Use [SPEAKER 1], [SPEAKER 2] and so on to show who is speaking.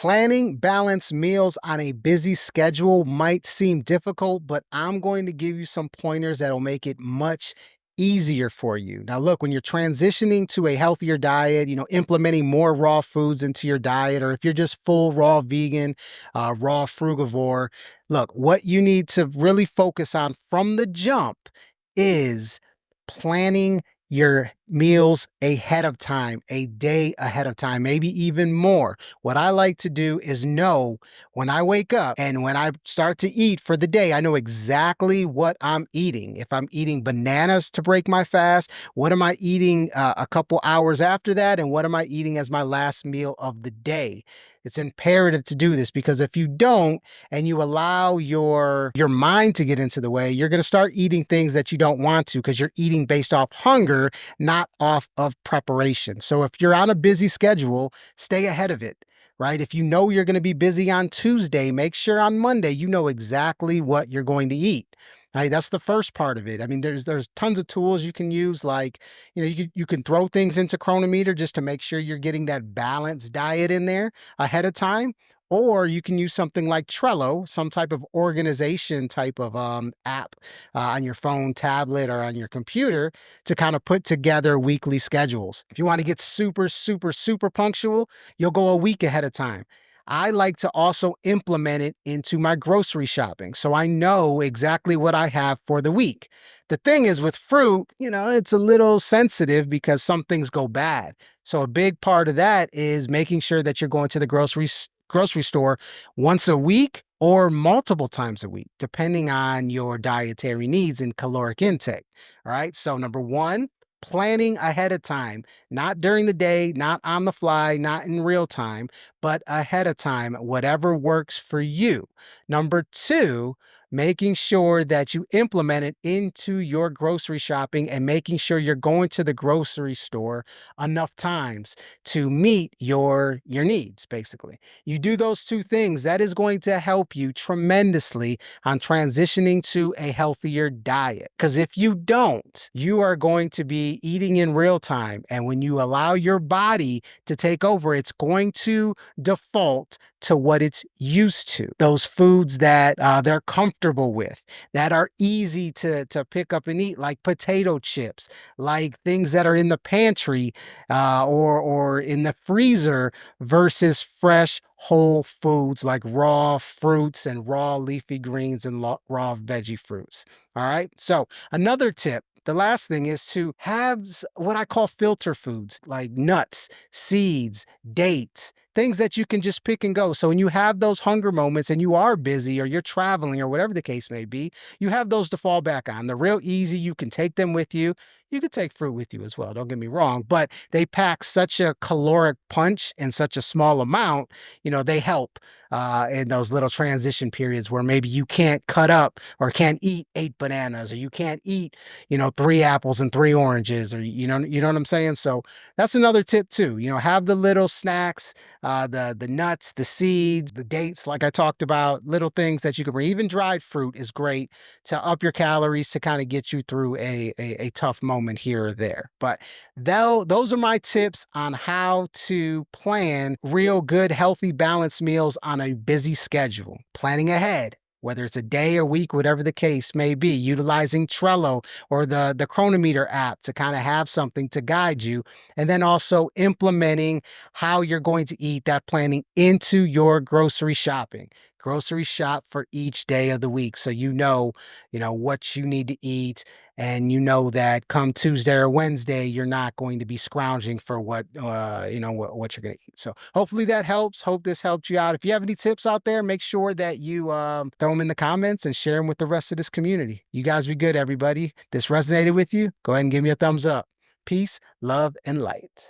[SPEAKER 1] Planning balanced meals on a busy schedule might seem difficult, but I'm going to give you some pointers that'll make it much easier for you. Now, look, when you're transitioning to a healthier diet, implementing more raw foods into your diet, or if you're just full raw vegan, raw frugivore, look, what you need to really focus on from the jump is planning your meals ahead of time, a day ahead of time, maybe even more. What I like to do is know when I wake up and when I start to eat for the day, I know exactly what I'm eating. If I'm eating bananas to break my fast, what am I eating a couple hours after that? And what am I eating as my last meal of the day? It's imperative to do this because if you don't and you allow your mind to get into the way, you're going to start eating things that you don't want to because you're eating based off hunger, not off of preparation. So if you're on a busy schedule, stay ahead of it, right? If you know you're going to be busy on Tuesday, make sure on Monday you know exactly what you're going to eat. Right, that's the first part of it. I mean, there's tons of tools you can use, like you can throw things into Chronometer just to make sure you're getting that balanced diet in there ahead of time. Or you can use something like Trello, some type of organization type of app on your phone, tablet, or on your computer to kind of put together weekly schedules. If you want to get super, super, super punctual, you'll go a week ahead of time. I like to also implement it into my grocery shopping so I know exactly what I have for the week. The thing is with fruit, it's a little sensitive because some things go bad. So a big part of that is making sure that you're going to the grocery store once a week or multiple times a week, depending on your dietary needs and caloric intake. All right. So number one, planning ahead of time, not during the day, not on the fly, not in real time, but ahead of time, whatever works for you. Number two, making sure that you implement it into your grocery shopping and making sure you're going to the grocery store enough times to meet your needs, basically. You do those two things, that is going to help you tremendously on transitioning to a healthier diet. Because if you don't, you are going to be eating in real time. And when you allow your body to take over, it's going to default to what it's used to. Those foods that they're comfortable with, that are easy to pick up and eat, like potato chips, like things that are in the pantry or in the freezer versus fresh whole foods like raw fruits and raw leafy greens and raw veggie fruits. All right. So another tip, the last thing is to have what I call filter foods like nuts, seeds, dates, things that you can just pick and go. So when you have those hunger moments and you are busy or you're traveling or whatever the case may be, you have those to fall back on. They're real easy. You can take them with you. You could take fruit with you as well. Don't get me wrong, but they pack such a caloric punch in such a small amount. They help in those little transition periods where maybe you can't cut up or can't eat 8 bananas or you can't eat, 3 apples and 3 oranges or, you know what I'm saying? So that's another tip too. Have the little snacks, the nuts, the seeds, the dates, like I talked about, little things that you can bring. Even dried fruit is great to up your calories to kind of get you through a tough moment here or there. But those are my tips on how to plan real good, healthy, balanced meals on a busy schedule. Planning ahead, whether it's a day or week, whatever the case may be, utilizing Trello or the Chronometer app to kind of have something to guide you, and then also implementing how you're going to eat, that planning into your grocery shopping. Grocery shop for each day of the week so what you need to eat, and that come Tuesday or Wednesday you're not going to be scrounging for what you're going to eat. So hopefully that helps. Hope this helped you out. If you have any tips out there, make sure that you throw them in the comments and share them with the rest of this community. You guys be good, everybody. This resonated with you, go ahead and give me a thumbs up. Peace, love, and light.